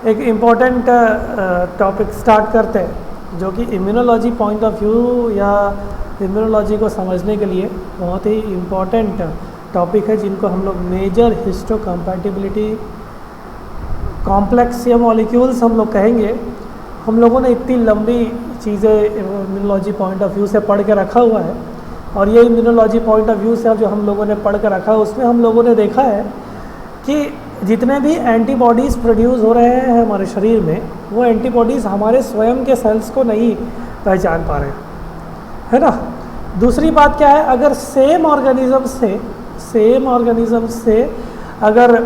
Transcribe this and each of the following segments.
एक important topic start करते हैं जो कि इम्यूनोलॉजी पॉइंट ऑफ व्यू या इम्यूनोलॉजी को समझने के लिए बहुत ही इम्पोर्टेंट टॉपिक है, जिनको हम लोग मेजर हिस्टोकम्पैटिबिलिटी कॉम्प्लेक्स या मॉलिक्यूल्स हम लोग कहेंगे। हम लोगों ने इतनी लंबी चीज़ें इम्यूनोलॉजी पॉइंट ऑफ व्यू से पढ़ के रखा हुआ है, और ये इम्यूनोलॉजी पॉइंट ऑफ व्यू से जो हम लोगों ने पढ़ के रखा है उसमें हम लोगों ने देखा है कि जितने भी एंटीबॉडीज़ प्रोड्यूस हो रहे हैं हमारे शरीर में, वो एंटीबॉडीज़ हमारे स्वयं के सेल्स को नहीं पहचान पा रहे, है ना। दूसरी बात क्या है, अगर सेम ऑर्गेनिज्म से अगर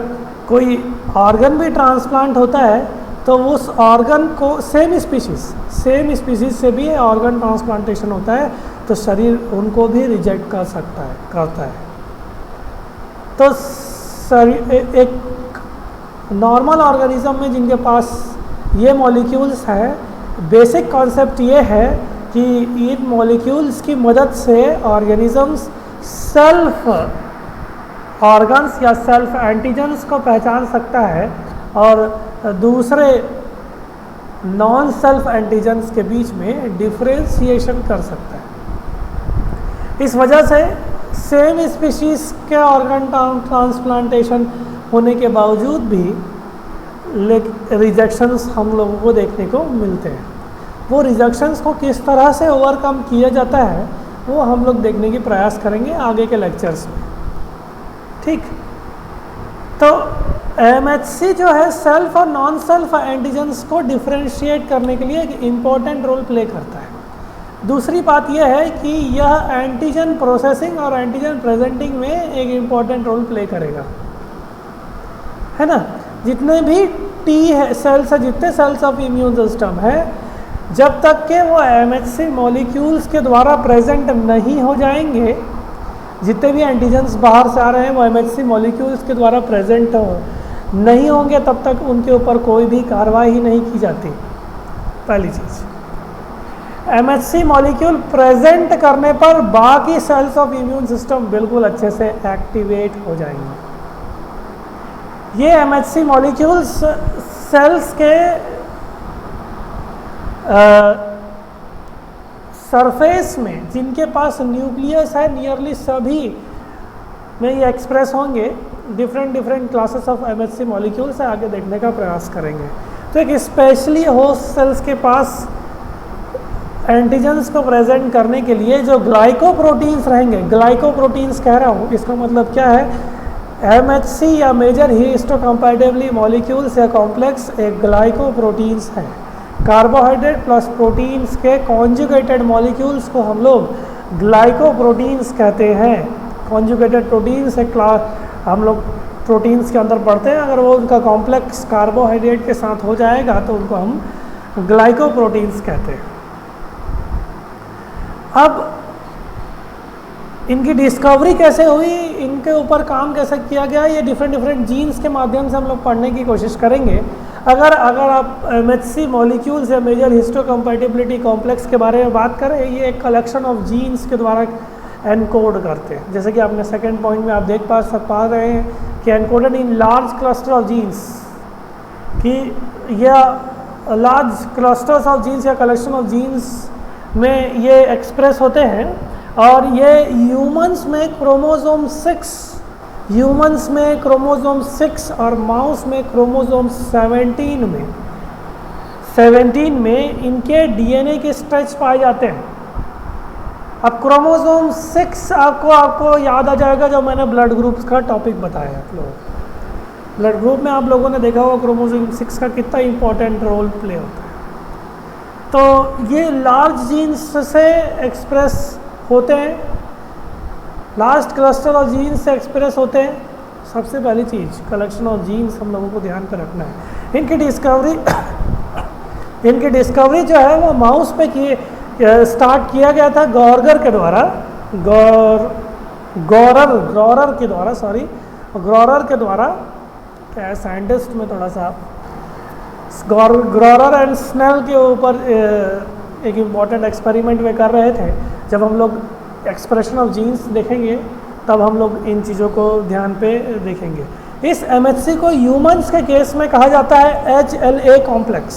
कोई ऑर्गन भी ट्रांसप्लांट होता है तो उस ऑर्गन को सेम स्पीशीज़ से भी ऑर्गन ट्रांसप्लांटेशन होता है तो शरीर उनको भी रिजेक्ट करता है। तो एक नॉर्मल ऑर्गेनिज्म में जिनके पास ये मॉलिक्यूल्स हैं, बेसिक कॉन्सेप्ट ये है कि इन मॉलिक्यूल्स की मदद से ऑर्गेनिजम्स सेल्फ ऑर्गन्स या सेल्फ एंटीजन्स को पहचान सकता है और दूसरे नॉन सेल्फ एंटीजन्स के बीच में डिफरेंशिएशन कर सकता है। इस वजह से सेम स्पीशीज़ के ऑर्गन ट्रांसप्लांटेशन होने के बावजूद भी रिजेक्शंस हम लोगों को देखने को मिलते हैं। वो रिजेक्शंस को किस तरह से ओवरकम किया जाता है वो हम लोग देखने की प्रयास करेंगे आगे के लेक्चर्स में, ठीक। तो एमएचसी जो है सेल्फ और नॉन सेल्फ एंटीजन्स को डिफरेंशिएट करने के लिए एक इम्पॉर्टेंट रोल प्ले करता है। दूसरी बात यह है कि यह एंटीजन प्रोसेसिंग और एंटीजन प्रेजेंटिंग में एक इम्पॉर्टेंट रोल प्ले करेगा, है ना। जितने भी टी है सेल्स है, जितने सेल्स ऑफ इम्यून सिस्टम है, जब तक के वो एमएचसी मॉलिक्यूल्स के द्वारा प्रेजेंट नहीं हो जाएंगे, जितने भी एंटीजन्स बाहर से आ रहे हैं वो एमएचसी मॉलिक्यूल्स के द्वारा प्रेजेंट नहीं होंगे, तब तक उनके ऊपर कोई भी कार्रवाई नहीं की जाती। पहली चीज़, एमएचसी मॉलिक्यूल प्रेजेंट करने पर बाकी सेल्स ऑफ इम्यून सिस्टम बिल्कुल अच्छे से एक्टिवेट हो जाएंगे। ये एमएचसी मॉलिक्यूल्स सेल्स के सरफेस में जिनके पास न्यूक्लियस है, नियरली सभी में ये एक्सप्रेस होंगे। Different classes of MHC molecules है, आगे देखने का प्रयास करेंगे। तो एक स्पेशली होस्ट सेल्स के पास एंटीजन्स को प्रेजेंट करने के लिए जो ग्लाइकोप्रोटीन्स रहेंगे, ग्लाइकोप्रोटीन्स कह रहा हूँ, इसका मतलब क्या है, एमएचसी या मेजर हिस्टोकम्पैटिबिलिटी मॉलिक्यूल्स या कॉम्प्लेक्स एक ग्लाइकोप्रोटीन्स है। कार्बोहाइड्रेट प्लस प्रोटीन्स के कॉन्जुगेटेड मॉलिक्यूल्स को हम लोग ग्लाइकोप्रोटीन्स कहते हैं। कॉन्जुगेटेड प्रोटीन्स एक हम लोग प्रोटीन्स के अंदर पढ़ते हैं, अगर वो उनका कॉम्प्लेक्स कार्बोहाइड्रेट के साथ हो जाएगा तो उनको हम ग्लाइकोप्रोटीन्स कहते हैं। अब इनकी डिस्कवरी कैसे हुई, इनके ऊपर काम कैसे किया गया, ये डिफरेंट जीन्स के माध्यम से हम लोग पढ़ने की कोशिश करेंगे। अगर आप एमएचसी मॉलिक्यूल्स या मेजर हिस्टोकम्पैटिबिलिटी कॉम्प्लेक्स के बारे में बात करें, ये एक कलेक्शन ऑफ जीन्स के द्वारा एनकोड करते हैं। जैसे कि आपने सेकेंड पॉइंट में आप देख पा रहे हैं कि encoded in large cluster of genes, कि यह लार्ज क्लस्टर्स ऑफ जीन्स या कलेक्शन ऑफ जीन्स में ये एक्सप्रेस होते हैं। और ये ह्यूमंस में क्रोमोसोम 6 और माउस में क्रोमोसोम 17 में इनके डीएनए के स्ट्रेच पाए जाते हैं। अब क्रोमोसोम 6 आपको याद आ जाएगा जब मैंने ब्लड ग्रुप्स का टॉपिक बताया। आप लोग ब्लड ग्रुप में आप लोगों ने देखा होगा क्रोमोसोम 6 का कितना इंपॉर्टेंट रोल प्ले होता है। तो ये लार्ज जीन्स से एक्सप्रेस होते हैं, लास्ट क्लस्टर ऑफ जीन्स से एक्सप्रेस होते हैं। सबसे पहली चीज़ कलेक्शन ऑफ जीन्स हम लोगों को ध्यान पर रखना है। इनकी डिस्कवरी जो है वो माउस पे स्टार्ट किया गया था गॉर्गर के द्वारा, ग्रॉरर के द्वारा। क्या है, साइंटिस्ट में थोड़ा सा ग्रॉरर एंड स्नेल के ऊपर एक इम्पॉर्टेंट एक्सपेरिमेंट में कर रहे थे। जब हम लोग एक्सप्रेशन ऑफ जीन्स देखेंगे तब हम लोग इन चीज़ों को ध्यान पे देखेंगे। इस MHC को ह्यूमंस के केस में कहा जाता है HLA कॉम्प्लेक्स।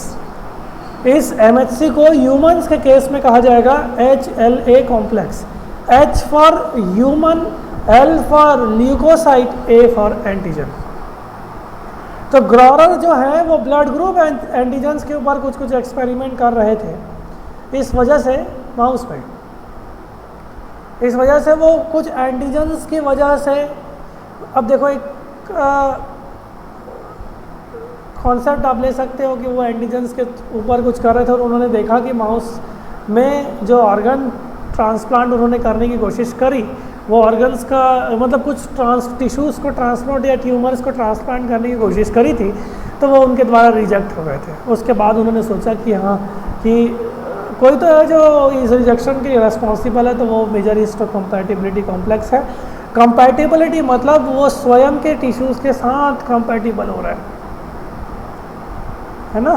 इस MHC को ह्यूमंस के केस में कहा जाएगा HLA complex. H for human, L for leukocyte, A for antigen. तो ग्रॉरर जो है वो ब्लड ग्रुप एंटीजन्स के ऊपर कुछ कुछ एक्सपेरिमेंट कर रहे थे, इस वजह से माउस में, इस वजह से वो कुछ एंटीजन्स की वजह से, अब देखो एक कॉन्सेप्ट आप ले सकते हो कि वो एंटीजन्स के ऊपर कुछ कर रहे थे और उन्होंने देखा कि माउस में जो ऑर्गन ट्रांसप्लांट उन्होंने करने की कोशिश करी, वो ऑर्गन्स का मतलब कुछ टिश्यूज़ को ट्रांसप्लांट या ट्यूमर्स को ट्रांसप्लांट करने की कोशिश करी थी, तो वो उनके द्वारा रिजेक्ट हो गए थे। उसके बाद उन्होंने सोचा कि हाँ कि कोई तो है जो इस रिजेक्शन के लिए रेस्पॉन्सिबल है, तो वो मेजर हिस्टोकम्पैटिबिलिटी कॉम्प्लेक्स है। कंपैटिबिलिटी मतलब वो स्वयं के टिश्यूज़ के साथ कंपैटिबल हो रहा है ना।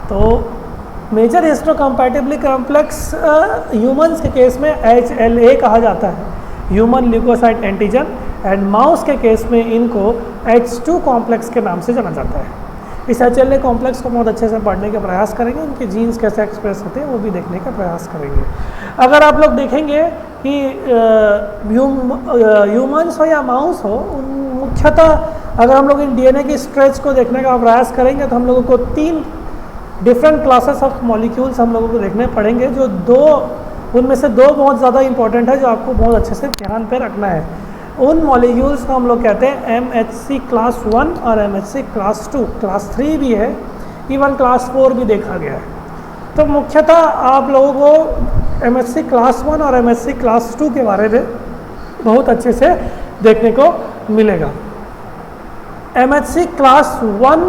तो मेजर हिस्टोकम्पैटिबिलिटी कॉम्प्लेक्स ह्यूमंस के केस में HLA कहा जाता है, human leukocyte antigen, and mouse के केस में इनको H2 कॉम्प्लेक्स के नाम से जाना जाता है। इस HLA कॉम्प्लेक्स को बहुत अच्छे से पढ़ने का प्रयास करेंगे, इनके जीन्स कैसे एक्सप्रेस होते हैं वो भी देखने का प्रयास करेंगे। अगर आप लोग देखेंगे कि ह्यूमंस हो या माउस हो, मुख्यतः अगर हम लोग इन DNA की स्ट्रेच को देखने का प्रयास करेंगे तो हम लोगों को 3 डिफरेंट क्लासेस ऑफ मॉलिक्यूल्स हम लोगों को देखने पड़ेंगे, जो उनमें से 2 बहुत ज़्यादा इंपॉर्टेंट है, जो आपको बहुत अच्छे से ध्यान पे रखना है। उन मॉलिक्यूल्स को हम लोग कहते हैं MHC क्लास 1 और MHC क्लास 2, क्लास 3 भी है, इवन क्लास 4 भी देखा गया है। तो मुख्यतः आप लोगों को MHC क्लास 1 और MHC क्लास 2 के बारे में बहुत अच्छे से देखने को मिलेगा। MHC क्लास 1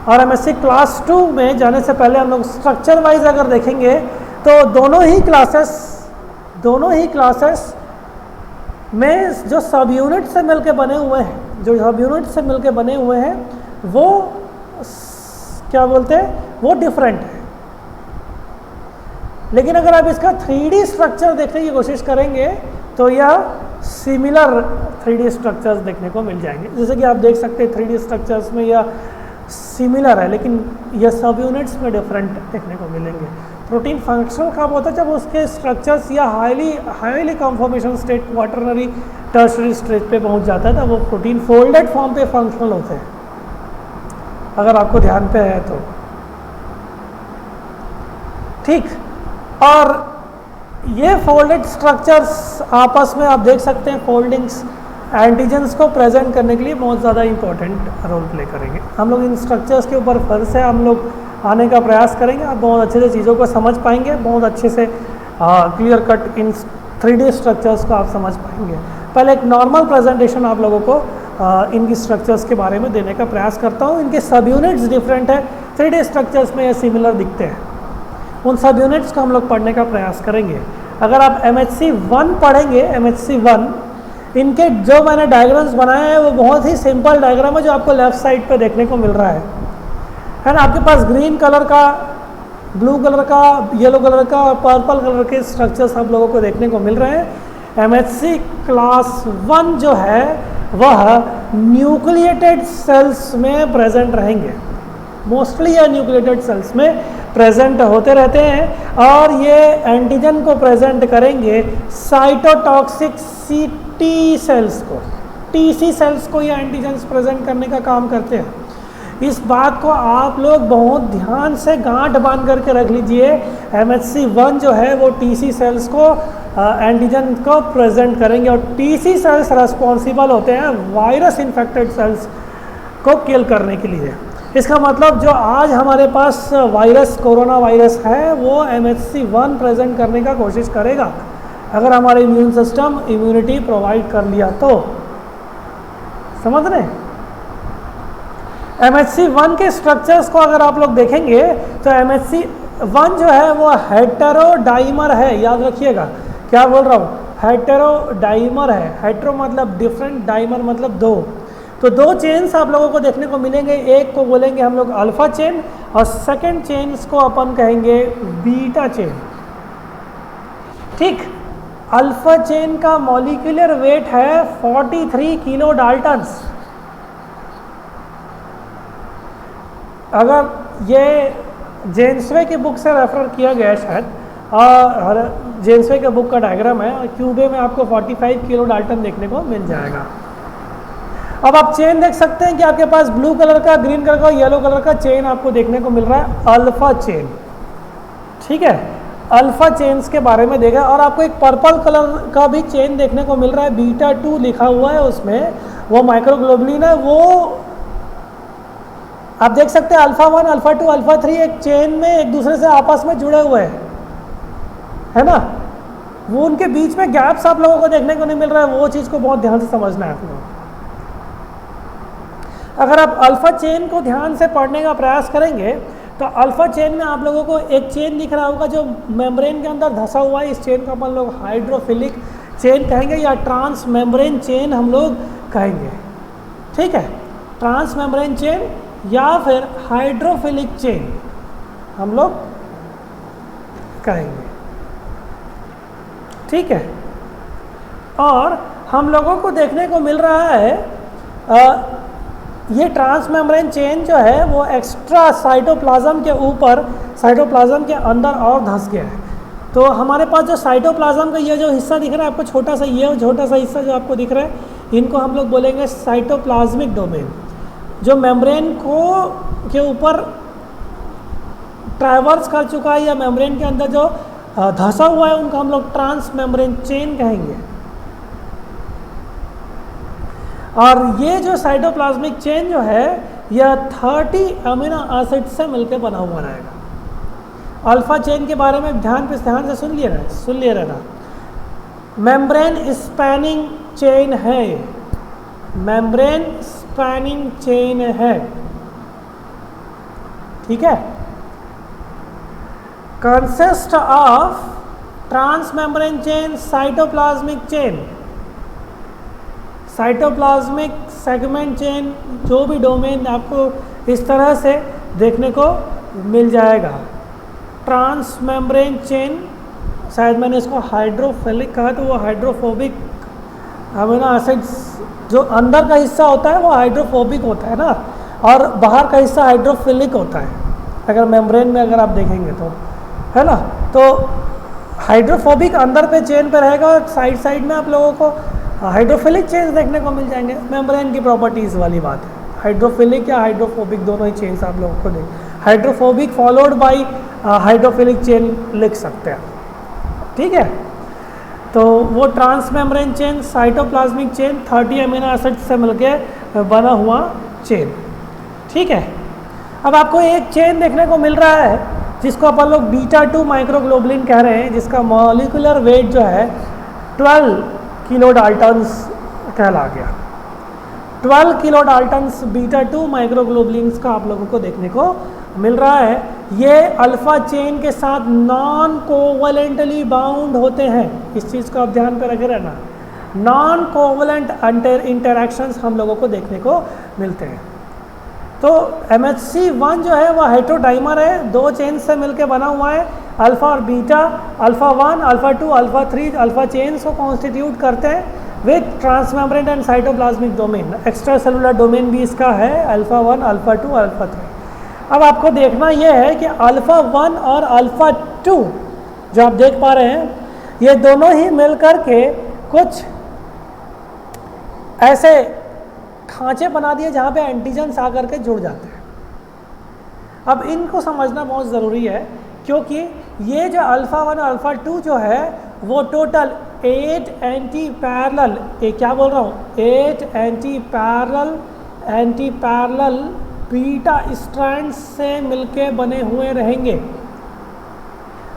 और MHC क्लास 2 में जाने से पहले हम लोग स्ट्रक्चर वाइज अगर देखेंगे तो दोनों ही क्लासेस में जो सब यूनिट से मिलके बने हुए हैं, वो क्या बोलते हैं, वो डिफरेंट है। लेकिन अगर आप इसका 3D स्ट्रक्चर देखने की कोशिश करेंगे तो यह सिमिलर 3D स्ट्रक्चर्स देखने को मिल जाएंगे। जैसे कि आप देख सकते हैं 3D स्ट्रक्चर्स में यह सिमिलर है, लेकिन यह सब यूनिट्स में डिफरेंट देखने को मिलेंगे। प्रोटीन फंक्शनल कब होता है, जब उसके स्ट्रक्चर्स या highly conformation state quaternary tertiary stage पे पहुंच जाता है, तब वो प्रोटीन फोल्डेड फॉर्म पे फंक्शनल होते हैं, अगर आपको ध्यान पे है तो। ठीक, और ये फोल्डेड स्ट्रक्चर्स आपस में आप देख सकते हैं, फोल्डिंग्स एंटीजन्स को प्रेजेंट करने के लिए बहुत ज़्यादा इंपॉर्टेंट रोल प्ले करेंगे। हम लोग इन स्ट्रक्चर्स के ऊपर फिर से हम लोग आने का प्रयास करेंगे, आप बहुत अच्छे से चीज़ों को समझ पाएंगे, बहुत अच्छे से clear cut in 3D structures को आप समझ पाएंगे। पहले एक नॉर्मल प्रेजेंटेशन आप लोगों को इनकी स्ट्रक्चर्स के बारे में देने का प्रयास करता हूँ। इनके सब यूनिट्स डिफरेंट है, 3D स्ट्रक्चर्स में ये सिमिलर दिखते हैं। उन सब यूनिट्स को हम लोग पढ़ने का प्रयास करेंगे। अगर आप MHC 1 पढ़ेंगे, MHC 1, इनके जो मैंने डायग्राम्स बनाए हैं वो बहुत ही सिंपल डायग्राम है, जो आपको लेफ्ट साइड पे देखने को मिल रहा है ना। आपके पास ग्रीन कलर का, ब्लू कलर का, येलो कलर का, पर्पल कलर के स्ट्रक्चर्स आप लोगों को देखने को मिल रहे हैं। MHC क्लास 1 जो है वह न्यूक्लिएटेड सेल्स में प्रेजेंट रहेंगे, मोस्टली ये न्यूक्लिएटेड सेल्स में प्रेजेंट होते रहते हैं, और ये एंटीजन को प्रेजेंट करेंगे साइटोटॉक्सिक CT सेल्स को, TC सेल्स को ये एंटीजन्स प्रेजेंट करने का काम करते हैं। इस बात को आप लोग बहुत ध्यान से गांठ बांध करके रख लीजिए। MHC 1 जो है वो TC सेल्स को एंटीजन को प्रेजेंट करेंगे, और TC सेल्स रेस्पॉन्सिबल होते हैं वायरस इन्फेक्टेड सेल्स को किल करने के लिए। इसका मतलब जो आज हमारे पास वायरस, कोरोना वायरस है, वो MHC 1 प्रेजेंट करने का कोशिश करेगा, अगर हमारे इम्यून सिस्टम इम्यूनिटी प्रोवाइड कर लिया तो। समझ रहे हैं? MHC 1 के स्ट्रक्चर्स को अगर आप लोग देखेंगे तो MHC 1 जो है वो हेटेरोडाइमर है, याद रखिएगा क्या बोल रहा हूँ, हेटेरोडाइमर है। हेटेरो मतलब डिफरेंट, डाइमर मतलब 2। तो 2 चेन्स आप लोगों को देखने को मिलेंगे, एक को बोलेंगे हम लोग अल्फा चेन, और सेकेंड चेन्स को अपन कहेंगे बीटा चेन। ठीक, अल्फा चेन का मॉलिक्यूलर वेट है 43 किलो डाल्टन्स। अगर ये जेन्सवे की बुक से रेफर किया गया है शायद, और जेन्सवे के बुक का डायग्राम है, और क्यूबे में आपको 45 किलो डाल्टन देखने को मिल जाएगा। अब आप चेन देख सकते हैं कि आपके पास ब्लू कलर का, ग्रीन कलर का, येलो कलर का चेन आपको देखने को मिल रहा है, अल्फा चेन। ठीक है, अल्फा चेन्स के बारे में देखा। और आपको एक पर्पल कलर का भी चेन देखने को मिल रहा है, बीटा 2 लिखा हुआ है उसमें, वो माइक्रोग्लोबुलिन है। वो आप देख सकते हैं अल्फा 1, अल्फा 2, अल्फा 3 एक चेन में एक दूसरे से आपस में जुड़े हुए हैं, है ना। वो उनके बीच में गैप्स आप लोगों को देखने को नहीं मिल रहा है, वो चीज़ को बहुत ध्यान से समझना है आप लोगों को। अगर आप अल्फा चेन को ध्यान से पढ़ने का प्रयास करेंगे तो अल्फा चेन में आप लोगों को एक चेन दिख रहा होगा जो मेम्ब्रेन के अंदर धंसा हुआ है। इस चेन को अपन लोग हाइड्रोफिलिक चेन कहेंगे या ट्रांस मेम्ब्रेन चेन हम लोग कहेंगे। ठीक है, ट्रांस मेम्ब्रेन चेन या फिर हाइड्रोफिलिक चेन हम लोग कहेंगे। ठीक है, और हम लोगों को देखने को मिल रहा है ये ट्रांस मेम्ब्रेन चेन जो है वो एक्स्ट्रा साइटोप्लाज्म के ऊपर, साइटोप्लाज्म के अंदर और धंस गया है। तो हमारे पास जो साइटोप्लाज्म का ये जो हिस्सा दिख रहा है आपको, छोटा सा, ये छोटा सा हिस्सा जो आपको दिख रहा है, इनको हम लोग बोलेंगे साइटोप्लाज्मिक डोमेन। जो मेम्ब्रेन को के ऊपर ट्रैवर्स कर चुका है या मेम्ब्रेन के अंदर जो धंसा हुआ है, उनको हम लोग ट्रांस मेम्ब्रेन चेन कहेंगे। और ये जो साइटोप्लाज्मिक चेन जो है यह 30 अमीनो एसिड से मिलकर बना हुआ रहेगा। अल्फा चेन के बारे में ध्यान से सुन लिए रहना। मेम्ब्रेन स्पैनिंग चेन है, मेम्ब्रेन स्पैनिंग चेन है। ठीक है, consist of trans membrane chain, cytoplasmic chain, cytoplasmic segment chain, जो भी डोमेन आपको इस तरह से देखने को मिल जाएगा। ट्रांस मेम्ब्रेन चेन, शायद मैंने इसको हाइड्रोफिलिक कहा, तो वो हाइड्रोफोबिक अमीनो एसिड्स, जो अंदर का हिस्सा होता है वो हाइड्रोफोबिक होता है ना, और बाहर का हिस्सा हाइड्रोफिलिक होता है। अगर मेम्ब्रेन में अगर आप देखेंगे तो, है ना, तो हाइड्रोफोबिक अंदर पे चेन पे रहेगा, और साइड साइड में आप लोगों को हाइड्रोफिलिक चेन्स देखने को मिल जाएंगे। मेम्ब्रेन की प्रॉपर्टीज़ वाली बात है, हाइड्रोफिलिक या हाइड्रोफोबिक दोनों ही चेन्स आप लोगों को देंगे। Hydrophobic followed by hydrophilic chain लिख सकते हैं। ठीक है, तो वो trans membrane chain, cytoplasmic chain, 30 amino acid से मिलके बना हुआ चेन। ठीक है, अब आपको एक चेन देखने को मिल रहा है जिसको अपन लोग बीटा 2 माइक्रोग्लोबुलिन कह रहे हैं, जिसका मॉलिक्यूलर वेट जो है 12 किलो डाल्टन्स कहला गया। 12 किलो डाल्टन्स बीटा 2 माइक्रोग्लोबुलिन्स का आप लोगों को देखने को मिल रहा है। ये अल्फा चेन के साथ नॉन कोवलेंटली बाउंड होते हैं। इस चीज़ को आप ध्यान पर रखे रहना, नॉन कोवलेंट इंटरैक्शंस हम लोगों को देखने को मिलते हैं। तो MHC1 जो है वह हेटेरोडाइमर है, 2 चेन से मिलकर बना हुआ है। अल्फा और beta, alpha 1, alpha 2, alpha 3 alpha chains को कॉन्स्टिट्यूट करते हैं with transmembrane and cytoplasmic domain. Extra cellular domain भी इसका है, अल्फा 1, अल्फा 2, अल्फा 3। अब आपको देखना यह है कि अल्फा 1 और अल्फा 2 जो आप देख पा रहे हैं, ये दोनों ही मिलकर के कुछ ऐसे खांचे बना दिए जहाँ पे एंटीजन्स आकर के जुड़ जाते हैं। अब इनको समझना बहुत ज़रूरी है, क्योंकि ये जो अल्फ़ा 1 और अल्फ़ा 2 जो है वो टोटल 8 एंटी पैरेलल, क्या बोल रहा हूँ, 8 एंटी पैरेलल बीटा स्ट्रैंड्स से मिलके बने हुए रहेंगे।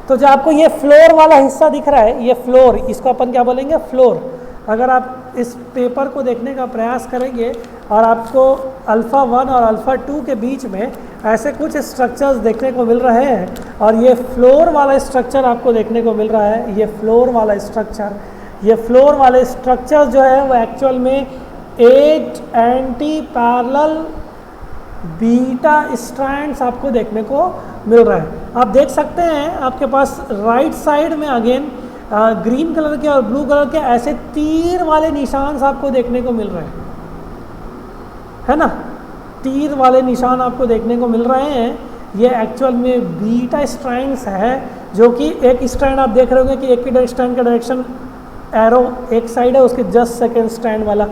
तो जो आपको ये फ्लोर वाला हिस्सा दिख रहा है, ये फ्लोर, इसको अपन क्या बोलेंगे, फ्लोर। अगर आप इस पेपर को देखने का प्रयास करेंगे और आपको अल्फ़ा 1 और अल्फ़ा 2 के बीच में ऐसे कुछ स्ट्रक्चर्स देखने को मिल रहे हैं, और ये फ्लोर वाला स्ट्रक्चर आपको देखने को मिल रहा है, ये फ्लोर वाला स्ट्रक्चर, ये फ्लोर वाले स्ट्रक्चर जो है वो एक्चुअल में 8 एंटी पैरेलल बीटा स्ट्रैंड्स आपको देखने को मिल रहा है। आप देख सकते हैं आपके पास राइट साइड में अगेन ग्रीन कलर के और ब्लू कलर के ऐसे तीर वाले निशान आपको देखने को मिल रहे हैं, है ना, तीर वाले निशान आपको देखने को मिल रहे हैं। ये एक्चुअल में बीटा स्ट्रैंड्स है, जो कि एक स्ट्रैंड आप देख रहे होंगे कि एक ही स्ट्रैंड का डायरेक्शन एरो एक साइड है, उसके जस्ट सेकेंड स्ट्रैंड वाला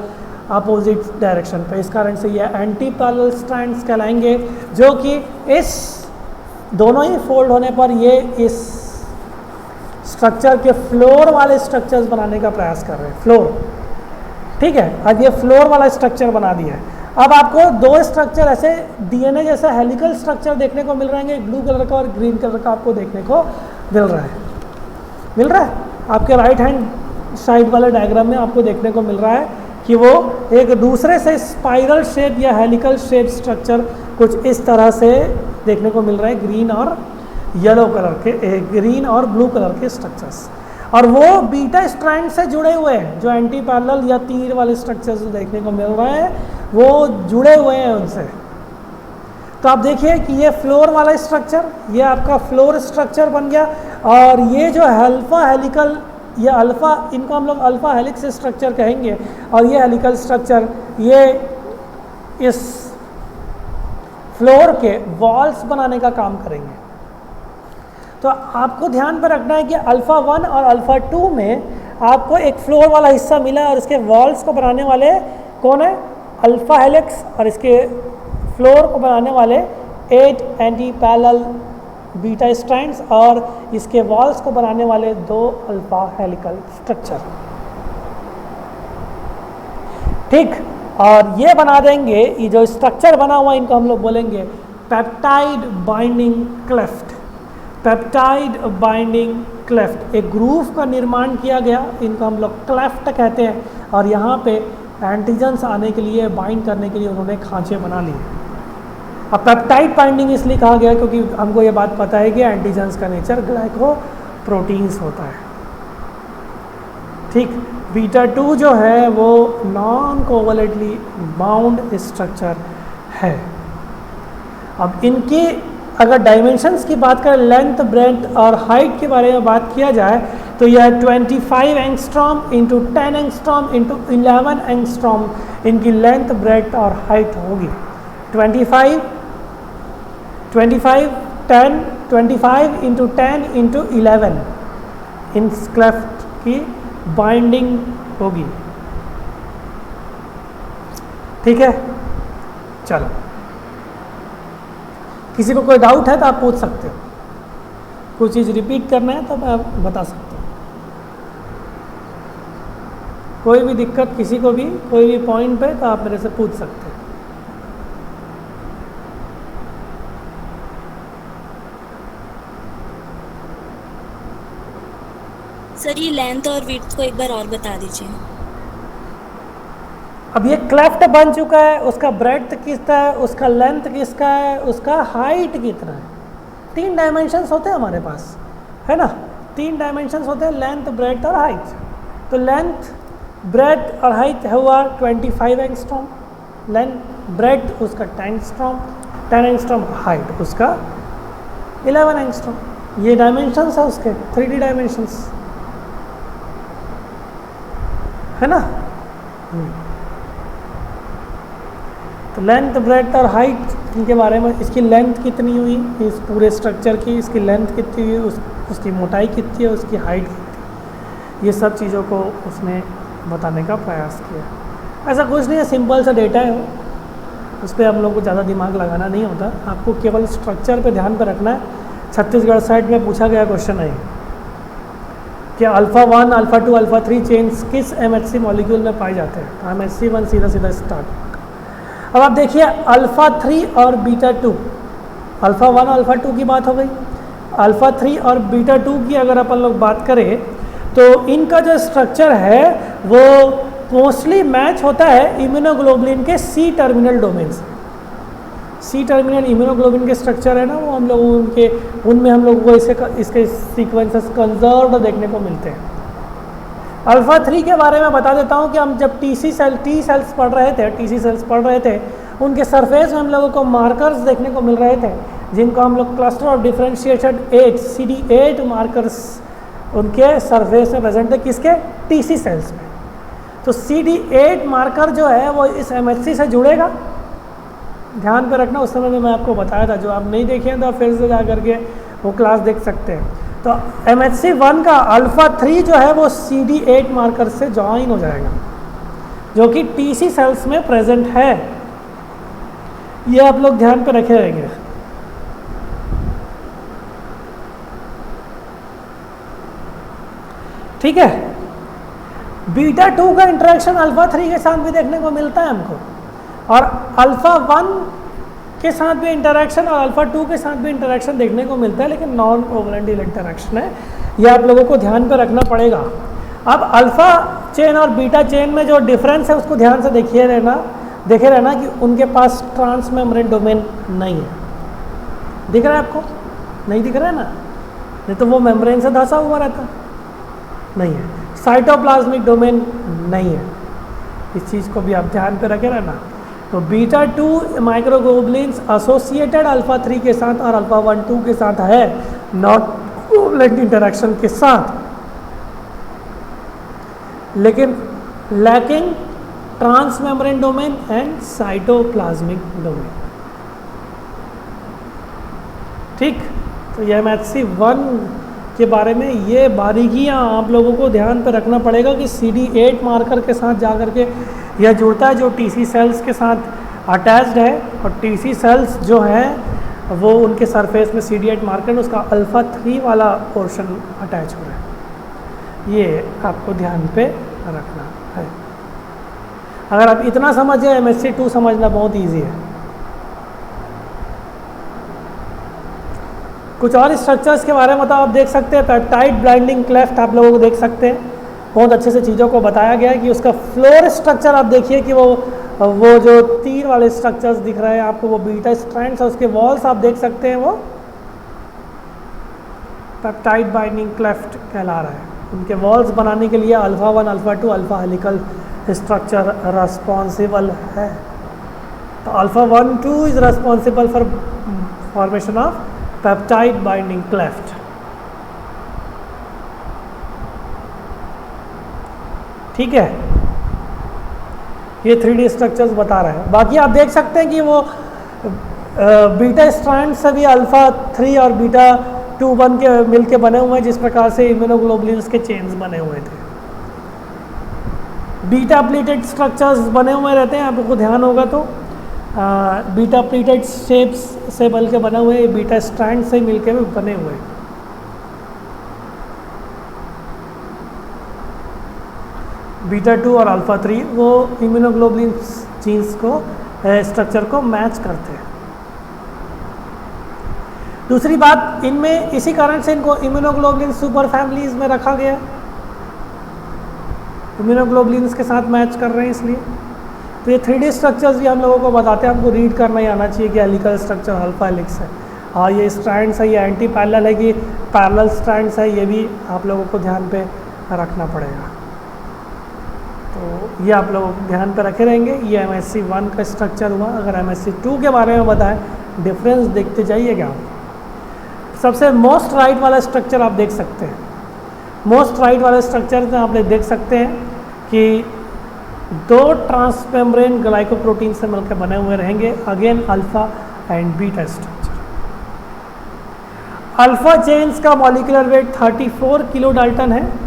अपोजिट डायरेक्शन पे। इस कारण से ये एंटी पैरेलल स्ट्रैंड्स कहलाएंगे, जो कि इस दोनों ही फोल्ड होने पर ये इस स्ट्रक्चर के फ्लोर वाले स्ट्रक्चर्स बनाने का प्रयास कर रहे हैं, फ्लोर, ठीक है। अब ये फ्लोर वाला स्ट्रक्चर बना दिया है। अब आपको दो स्ट्रक्चर ऐसे डीएनए जैसा हेलिकल स्ट्रक्चर देखने को मिल रहे हैं, एक ब्लू कलर का और ग्रीन कलर का आपको देखने को मिल रहा है आपके राइट हैंड साइड वाले डायग्राम में आपको देखने को मिल रहा है कि वो एक दूसरे से स्पाइरल शेप या हेलिकल शेप स्ट्रक्चर कुछ इस तरह से देखने को मिल रहा है, ग्रीन और येलो कलर के, ग्रीन और ब्लू कलर के स्ट्रक्चर्स, और वो बीटा स्ट्रैंड से जुड़े हुए हैं। जो एंटी पैरेलल या तीर वाले स्ट्रक्चर्स देखने को मिल रहे हैं वो जुड़े हुए हैं उनसे। तो आप देखिए कि ये फ्लोर वाला स्ट्रक्चर, ये आपका फ्लोर स्ट्रक्चर बन गया, और ये जो अल्फा हेलिकल या अल्फा, इनको हम लोग अल्फा हेलिक्स स्ट्रक्चर कहेंगे, और ये हेलिकल स्ट्रक्चर ये इस फ्लोर के वॉल्स बनाने का काम करेंगे। तो आपको ध्यान पर रखना है कि अल्फ़ा 1 और अल्फ़ा 2 में आपको एक फ्लोर वाला हिस्सा मिला है, और इसके वॉल्स को बनाने वाले कौन है, अल्फ़ा हेलिक्स, और इसके फ्लोर को बनाने वाले 8 एंटी पैरेलल बीटा स्ट्रैंड्स, और इसके वॉल्स को बनाने वाले 2 अल्फ़ा हेलिकल स्ट्रक्चर, ठीक। और ये बना देंगे, ये जो स्ट्रक्चर बना हुआ इनको हम लोग बोलेंगे peptide binding cleft. Peptide binding cleft, एक ग्रूव का निर्माण किया गया, इनको हम लोग क्लेफ्ट कहते हैं, और यहाँ पे एंटीजन्स आने के लिए, बाइंड करने के लिए उन्होंने खांचे बना लिए। अब पेप्टाइड बाइंडिंग इसलिए कहा गया क्योंकि हमको ये बात पता है कि एंटीजन्स का नेचर ग्लाइकोप्रोटीन्स होता है, ठीक। बीटा 2 जो है वो नॉन कोवलेंटली बाउंड स्ट्रक्चर है। अब इनकी अगर डायमेंशंस की बात करें, लेंथ, ब्रेड्थ और हाइट के बारे में बात किया जाए, तो यह 25 angstrom into 10 angstrom into 11 angstrom इनकी लेंथ, ब्रेड्थ और हाइट होगी। 25 इंटू 10 इंटू 11 इन क्लेफ्ट की बाइंडिंग होगी, ठीक है। चलो, किसी को कोई डाउट है तो आप पूछ सकते हो, कोई चीज़ रिपीट करना है तो मैं बता सकता हूँ। कोई भी दिक्कत किसी को भी, कोई भी पॉइंट पे, तो आप मेरे से पूछ सकते हैं। सर ये लेंथ और विड्थ को एक बार और बता दीजिए। अब ये क्लेफ्ट बन चुका है, उसका ब्रेड्थ कितना है, उसका लेंथ किसका है, उसका हाइट कितना है। 3 डायमेंशंस होते हैं हमारे पास, है ना, 3 डायमेंशंस होते हैं, लेंथ, ब्रेड्थ और हाइट। तो लेंथ, ब्रेड्थ और हाइट हुआ 25 एंगस्ट्रॉम, लेंथ ब्रेड्थ उसका 10 एंगस्ट्रॉम, 10 एंगस्ट्रॉम हाइट उसका 11 एंगस्ट्रॉम। ये डायमेंशंस है उसके, 3D डायमेंशंस, है ना। तो लेंथ, ब्रेड्थ और हाइट इनके बारे में, इसकी लेंथ कितनी हुई इस पूरे स्ट्रक्चर की, इसकी लेंथ कितनी हुई, उसकी मोटाई कितनी है, उसकी हाइट कितनी, ये सब चीज़ों को उसने बताने का प्रयास किया। ऐसा कुछ नहीं है, सिंपल सा डेटा है, उस पर हम लोग को ज़्यादा दिमाग लगाना नहीं होता, आपको केवल स्ट्रक्चर पे ध्यान पर रखना है। छत्तीसगढ़ साइड में पूछा गया क्वेश्चन है कि अल्फ़ा 1, अल्फ़ा 2, अल्फ़ा 3 चेन्स किस MHC मॉलिक्यूल में पाए जाते हैं। तो MHC 1 सीधा सीधा स्टार्ट। अब आप देखिए अल्फ़ा 3 और बीटा 2, अल्फ़ा 1 और अल्फ़ा 2 की बात हो गई। अल्फ़ा 3 और बीटा 2 की अगर अपन लोग बात करें तो इनका जो स्ट्रक्चर है वो मोस्टली मैच होता है इम्यूनोग्लोबुलिन के C टर्मिनल डोमेन से। C टर्मिनल इम्यूनोग्लोबुलिन के स्ट्रक्चर है ना, वो हम लोग उनमें हम लोग को इसके सीक्वेंसेस कंजर्व्ड देखने को मिलते हैं। अल्फ़ा 3 के बारे में बता देता हूँ कि हम जब टी सेल्स पढ़ रहे थे, उनके सरफेस में हम लोगों को मार्कर्स देखने को मिल रहे थे, जिनको हम लोग cluster of differentiated 8 CD8 markers उनके सरफेस में प्रेजेंट है, किसके? टीसी सेल्स में। तो CD8 मार्कर जो है वो इस MHC से जुड़ेगा, ध्यान पे रखना। उस समय में मैं आपको बताया था, जो आप नहीं देखे हैं तो आप फिर से जा करके वो क्लास देख सकते हैं। तो MHC1 का अल्फा 3 जो है वो CD8 मार्कर से ज्वाइन हो जाएगा, जो कि TC सेल्स में प्रेजेंट है। ये आप लोग ध्यान पे रखे रहेंगे। ठीक है। β2 का इंटरेक्शन अल्फा 3 के साथ भी देखने को मिलता है हमको, और अल्फा 1 के साथ भी इंटरेक्शन और अल्फा 2 के साथ भी इंटरेक्शन देखने को मिलता है, लेकिन नॉन कोवलेंट इंटरेक्शन है। ये आप लोगों को ध्यान पे रखना पड़ेगा। अब अल्फा चेन और बीटा चेन में जो डिफरेंस है उसको ध्यान से देखे रहना कि उनके पास ट्रांस मेम्ब्रेन डोमेन नहीं है। दिख रहा है आपको? नहीं दिख रहा है ना? नहीं तो वो मेम्ब्रेन से धंसा हुआ रहता, नहीं है। साइटोप्लाज्मिक डोमेन नहीं है, इस चीज़ को भी आप ध्यान पे रखे रहना। तो β2 माइक्रोग्लोबुलिन्स एसोसिएटेड अल्फा 3 के साथ और अल्फा 1-2 के साथ है, नॉट कोवलेंट इंटरेक्शन के साथ, लेकिन lacking trans membrane domain and cytoplasmic domain. ठीक। तो ये MHC1 के बारे में ये बारीकियाँ आप लोगों को ध्यान पर रखना पड़ेगा कि CD8 मार्कर के साथ जा कर के यह जुड़ता है, जो TC सेल्स के साथ अटैच्ड है, और TC सेल्स जो हैं वो उनके सरफेस में CD8 मार्कर, उसका अल्फा 3 वाला पोर्शन अटैच हो रहा है। ये आपको ध्यान पे रखना है। अगर आप इतना समझ जाए, MHC2 समझना बहुत ईजी है। कुछ और स्ट्रक्चर्स के बारे में तो आप देख सकते हैं। पेप्टाइड बाइंडिंग क्लेफ्ट आप लोगों को देख सकते हैं, बहुत अच्छे से चीज़ों को बताया गया है कि उसका फ्लोर स्ट्रक्चर आप देखिए कि वो जो तीर वाले स्ट्रक्चर्स दिख रहे हैं आपको, वो बीटा स्ट्रैंड्स है, उसके वॉल्स आप देख सकते हैं, वो पेप्टाइड बाइंडिंग क्लेफ्ट कहला रहा है। उनके वॉल्स बनाने के लिए alpha 1, alpha 2, alpha helical structure responsible है। तो alpha 1-2 is responsible for formation of peptide binding cleft. ठीक है, ये 3D स्ट्रक्चर्स बता रहे हैं। बाकी आप देख सकते हैं कि वो बीटा स्ट्रैंड से भी अल्फा 3 और β2 बन के मिल के बने हुए हैं, जिस प्रकार से इम्यूनोग्लोबुलिन्स के चेन्स बने हुए थे। बीटा प्लेटेड स्ट्रक्चर्स बने हुए रहते हैं, आपको ध्यान होगा तो बीटा प्लेटेड शेप्स से बल के बने हुए, बीटा स्ट्रैंड से मिल के भी बने हुए हैं। β2 और अल्फा 3 वो इम्यूनोग्लोबुलिन जीन्स को स्ट्रक्चर को मैच करते हैं। दूसरी बात, इनमें इसी कारण से इनको इम्यूनोग्लोबुलिन सुपर फैमिलीज में रखा गया, इम्यूनोग्लोबुलिन्स के साथ मैच कर रहे हैं इसलिए। तो ये 3D स्ट्रक्चर्स भी हम लोगों को बताते हैं, हमको रीड करना ही आना चाहिए कि हेलिकल स्ट्रक्चर अल्फा हेलिक्स है, हाँ ये स्ट्रैंड्स है, ये एंटी पैरेलल है कि पैरेलल स्ट्रैंड्स है, ये भी आप लोगों को ध्यान पे रखना पड़ेगा। तो ये आप लोग ध्यान पे रखे रहेंगे। ये MHC1 का स्ट्रक्चर हुआ। अगर MHC2 के बारे में बताएं, डिफरेंस देखते जाइएगा। सबसे मोस्ट राइट वाला स्ट्रक्चर आप देख सकते हैं। मोस्ट राइट वाले स्ट्रक्चर में आप देख सकते हैं कि 2 ट्रांसमेम्ब्रेन ग्लाइकोप्रोटीन से मिलकर बने हुए रहेंगे, again alpha and beta structure. Alpha chains का मॉलिक्यूलर वेट 34 किलो डाल्टन है।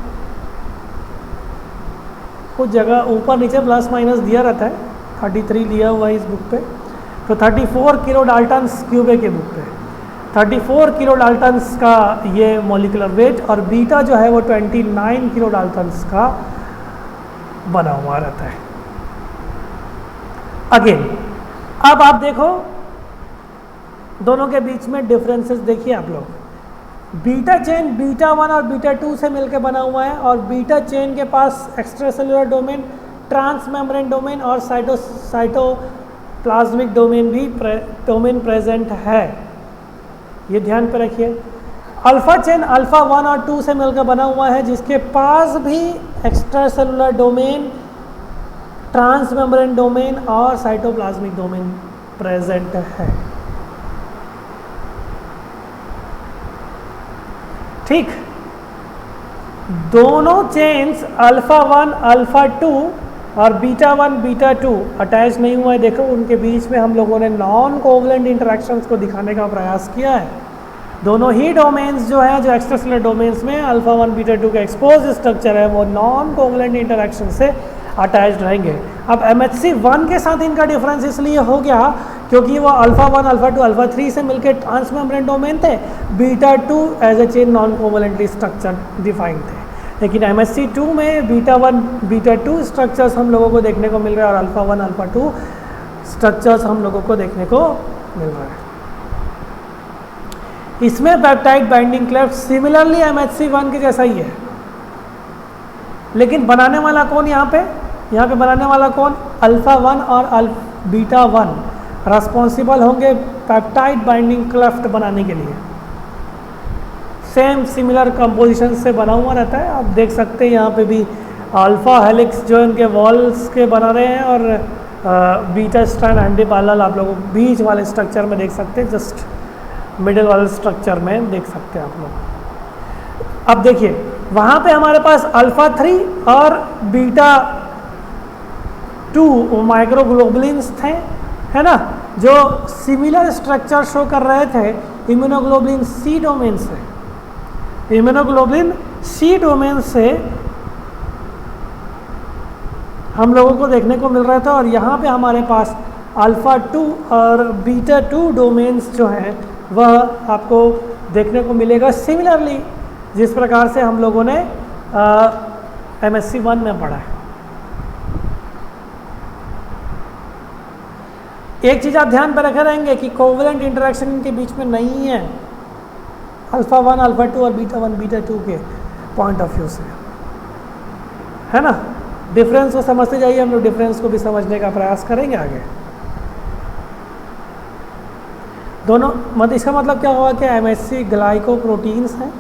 कुछ जगह ऊपर नीचे प्लस माइनस दिया रहता है, 33 दिया हुआ है इस बुक पे, तो 34 किलो डाल्टन्स क्यूबे के बुक पे 34 किलो डाल्टन्स का ये मॉलिक्यूलर वेट, और बीटा जो है वो 29 किलो डाल्टन्स का बना हुआ रहता है। अगेन अब आप देखो दोनों के बीच में डिफरेंसेस देखिए आप लोग। बीटा चेन β1 और β2 से मिलकर बना हुआ है, और बीटा चेन के पास एक्स्ट्रासेलुलर डोमेन, ट्रांसमेम्ब्रेन डोमेन और साइटोप्लाज्मिक डोमेन भी प्रेजेंट है। ये ध्यान पे रखिए। अल्फा चेन अल्फा 1 और 2 से मिलकर बना हुआ है, जिसके पास भी एक्स्ट्रासेलुलर डोमेन, ट्रांसमेम्ब्रेन डोमेन और साइटोप्लाज्मिक डोमेन प्रेजेंट है। ठीक, दोनों चेन्स अल्फा 1 अल्फा 2 और बीटा 1 बीटा 2 अटैच नहीं हुआ है। देखो उनके बीच में हम लोगों ने नॉन कोवलेंट इंटरेक्शंस को दिखाने का प्रयास किया है। दोनों ही डोमेन्स जो है, जो एक्स्ट्रासेलुलर डोमेन्स में अल्फा 1 बीटा 2 का एक्सपोज स्ट्रक्चर है, वो नॉन कोवलेंट इंटरेक्शन से अटैच्ड रहेंगे। अब MHC 1 के साथ इनका डिफरेंस इसलिए हो गया क्योंकि वो अल्फा 1 अल्फा 2 अल्फा 3 से मिलकर ट्रांसमेम्ब्रेन डोमेन थे, beta 2 as a chain non covalently structure defined थे। लेकिन MHC 2 में बीटा 1 बीटा 2 स्ट्रक्चर्स हम लोगों को देखने को मिल रहा है और अल्फा 1 अल्फा 2 स्ट्रक्चर्स हम लोगों को देखने को मिल रहा है। इसमें peptide binding cleft similarly MHC 1 के जैसा ही है, लेकिन बनाने वाला कौन यहाँ पे बनाने वाला कौन? अल्फा 1 और बीटा 1 रेस्पॉन्सिबल होंगे पेप्टाइड बाइंडिंग क्लेफ्ट बनाने के लिए। सेम सिमिलर कंपोजिशन से बना हुआ रहता है। आप देख सकते हैं यहाँ पे भी अल्फा हेलिक्स जो इनके वॉल्स के बना रहे हैं और बीटा स्ट्रैंड एंटी पैरेलल आप लोगों बीच वाले स्ट्रक्चर में देख सकते हैं, जस्ट मिडिल वाले स्ट्रक्चर में देख सकते हैं आप लोग। अब देखिए वहाँ पे हमारे पास अल्फा 3 और बीटा 2 माइक्रोग्लोबुलिन्स थे, है ना, जो सिमिलर स्ट्रक्चर शो कर रहे थे इम्यूनोग्लोबुलिन सी डोमेन से। इम्यूनोग्लोबुलिन सी डोमेन से हम लोगों को देखने को मिल रहा था और यहाँ पे हमारे पास अल्फा 2 और बीटा 2 डोमेन्स जो हैं वह आपको देखने को मिलेगा सिमिलरली जिस प्रकार से हम लोगों ने MHC 1 में पढ़ा है। एक चीज़ आप ध्यान पर रखे रहेंगे कि कोवलेंट इंटरेक्शन इनके बीच में नहीं है अल्फा 1 अल्फा 2 और बीटा 1 बीटा 2 के पॉइंट ऑफ व्यू से, है ना। डिफरेंस को समझते जाइए, हम लोग डिफरेंस को भी समझने का प्रयास करेंगे आगे। दोनों इसका मतलब क्या हुआ कि MHC ग्लाइकोप्रोटीन्स हैं,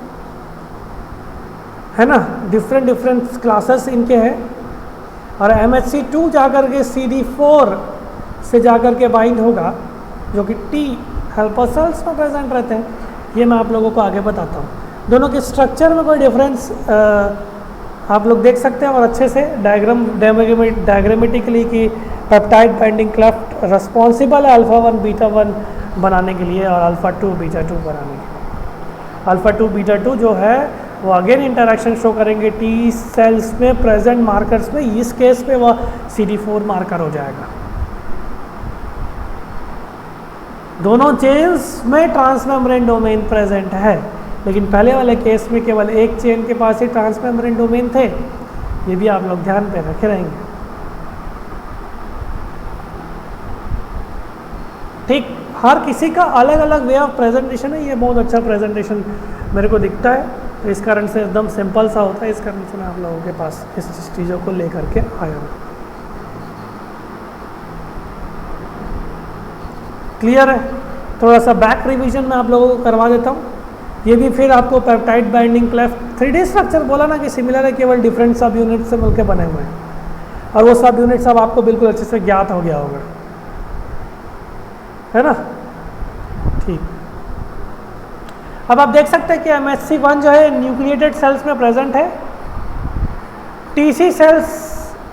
है ना, डिफरेंट क्लासेस इनके हैं और MHC 2 जाकर के CD4 से जाकर के बाइंड होगा जो कि T हेल्पर सेल्स में प्रेजेंट रहते हैं। ये मैं आप लोगों को आगे बताता हूँ। दोनों के स्ट्रक्चर में कोई डिफरेंस आप लोग देख सकते हैं और अच्छे से डायग्रामेटिकली कि पेप्टाइड बाइंडिंग क्लेफ्ट रिस्पॉन्सिबल है अल्फा 1 बीटा 1 बनाने के लिए और अल्फा 2 बीटा 2 बनाने के लिए। अल्फा 2 बीटा 2 जो है वो अगेन इंटरेक्शन शो करेंगे टी सेल्स में प्रेजेंट मार्कर्स में। इस केस पे वह CD4 मार्कर हो जाएगा। दोनों चेन्स में ट्रांसमेम्ब्रेन डोमेन प्रेजेंट है, लेकिन पहले वाले केस में केवल एक चेन के पास ही ट्रांसमेम्ब्रेन डोमेन थे। ये भी आप लोग ध्यान पे रखे रहेंगे। ठीक, हर किसी का अलग अलग वे ऑफ प्रेजेंटेशन है। ये बहुत अच्छा प्रेजेंटेशन मेरे को दिखता है, तो इस कारण से एकदम सिंपल सा होता है। इस कारण से मैं आप लोगों के पास इस चीज़ों को लेकर के आया हूँ। क्लियर है? थोड़ा सा बैक रिवीजन मैं आप लोगों को करवा देता हूँ। ये भी फिर आपको peptide binding cleft 3D structure बोला ना कि सिमिलर है, केवल डिफरेंट सब यूनिट से मिलकर बने हुए हैं और वो सब यूनिट सब आपको बिल्कुल अच्छे से ज्ञात हो गया होगा, है ना। ठीक, अब आप देख सकते हैं कि MHC 1 जो है न्यूक्लिएटेड सेल्स में प्रेजेंट है। TC सेल्स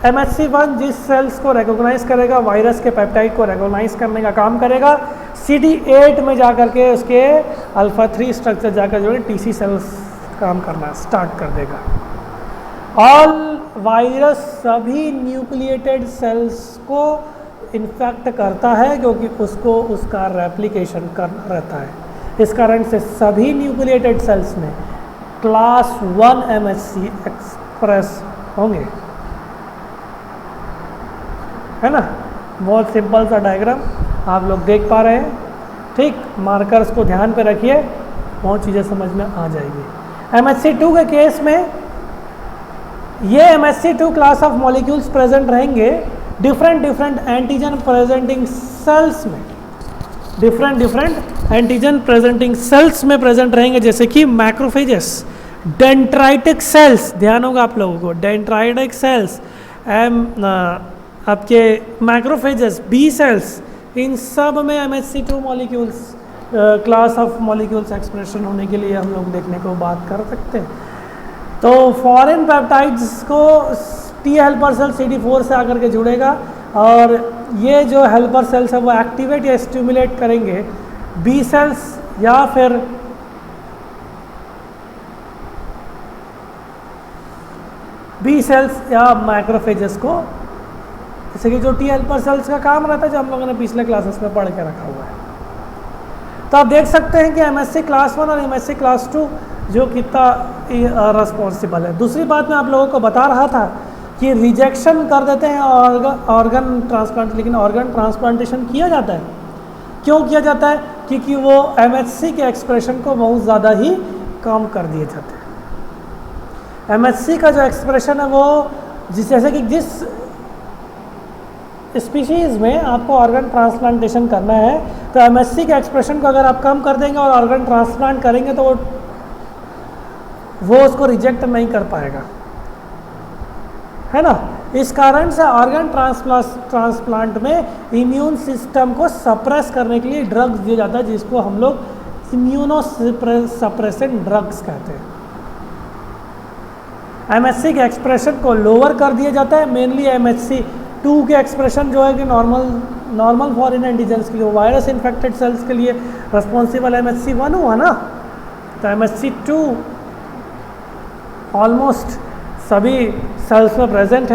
MHC 1 जिस सेल्स को रिकॉग्नाइज करेगा, वायरस के पेप्टाइड को रिकॉग्नाइज करने का काम करेगा। CD8 में जाकर के उसके अल्फा 3 स्ट्रक्चर जाकर जो है TC सेल्स काम करना स्टार्ट कर देगा। ऑल वायरस सभी न्यूक्लिएटेड सेल्स को इन्फेक्ट करता है क्योंकि उसको उसका रेप्लिकेशन करना रहता है। इस कारण से सभी न्यूक्लिएटेड सेल्स में क्लास 1 MHC एक्सप्रेस होंगे, है ना। बहुत सिंपल सा डायग्राम आप लोग देख पा रहे हैं। ठीक, मार्कर्स को ध्यान पे रखिए, बहुत चीज़ें समझ में आ जाएगी। MHC 2 के केस में ये MHC 2 class of molecules present रहेंगे डिफरेंट एंटीजन प्रेजेंटिंग सेल्स में। डिफरेंट एंटीजन प्रेजेंटिंग सेल्स में प्रेजेंट रहेंगे, जैसे कि मैक्रोफेजेस, डेंड्राइटिक सेल्स, ध्यान होगा आप लोगों को, डेंड्राइटिक सेल्स, आपके मैक्रोफेजेस, बी सेल्स, इन सब में MHC 2 molecules class of molecules expression होने के लिए हम लोग देखने को बात कर सकते हैं। तो फॉरेन पेप्टाइड्स को टी हेल्पर सेल CD4 से आकर के जुड़ेगा और ये जो हेल्पर सेल्स है वो एक्टिवेट या स्टिमुलेट करेंगे बी सेल्स या फिर बी सेल्स या माइक्रोफेजेस को, जैसे कि जो टी हेल्पर सेल्स का काम रहता है जो हम लोगों ने पिछले क्लासेस में पढ़ के रखा हुआ है। तो आप देख सकते हैं कि MSc क्लास 1 और MSc क्लास 2 जो कितना रिस्पॉन्सिबल है। दूसरी बात मैं आप लोगों को बता रहा था कि रिजेक्शन कर देते हैं ऑर्गन ट्रांसप्लांट, लेकिन ऑर्गन ट्रांसप्लांटेशन किया जाता है। क्यों किया जाता है? क्योंकि वो MHC के एक्सप्रेशन को बहुत ज़्यादा ही कम कर दिए जाते हैं। MHC का जो एक्सप्रेशन है वो जैसे कि जिस स्पीशीज़ में आपको ऑर्गन ट्रांसप्लांटेशन करना है तो MHC के एक्सप्रेशन को अगर आप कम कर देंगे और ऑर्गन ट्रांसप्लांट करेंगे तो वो उसको रिजेक्ट नहीं कर पाएगा, है ना। इस कारण से ऑर्गन ट्रांसप्लांट में इम्यून सिस्टम को सप्रेस करने के लिए ड्रग्स दिया जाता है जिसको हम लोग इम्यूनो सप्रेसेंट ड्रग्स कहते हैं। MHC के एक्सप्रेशन को लोअर कर दिया जाता है, मेनली MHC2 के एक्सप्रेशन जो है कि नॉर्मल फॉरेन एंटीजेंस के लिए, वायरस इन्फेक्टेड सेल्स के लिए रिस्पॉन्सिबल MHC1 हुआ ना, तो MHC2 ऑलमोस्ट सभी सेल्स में प्रेजेंट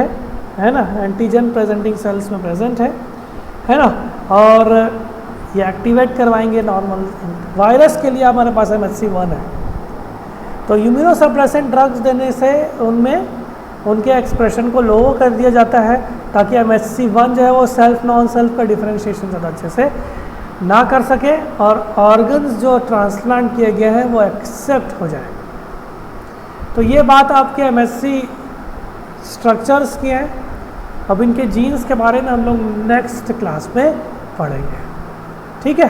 है ना, एंटीजन प्रेजेंटिंग सेल्स में प्रेजेंट है ना, और ये एक्टिवेट करवाएंगे नॉर्मल। वायरस के लिए हमारे पास MHC1 है, तो इम्यूनोसप्रेसेंट ड्रग्स देने से उनमें उनके एक्सप्रेशन को लो कर दिया जाता है ताकि MHC1 जो है वो सेल्फ नॉन सेल्फ का डिफरेंशिएशन ज़्यादा अच्छे से ना कर सके और ऑर्गन्स जो ट्रांसप्लांट किए गए हैं वो एक्सेप्ट हो जाए। तो ये बात आपके MHC स्ट्रक्चर्स की है। अब इनके जीन्स के बारे में हम लोग नेक्स्ट क्लास में पढ़ेंगे, ठीक है।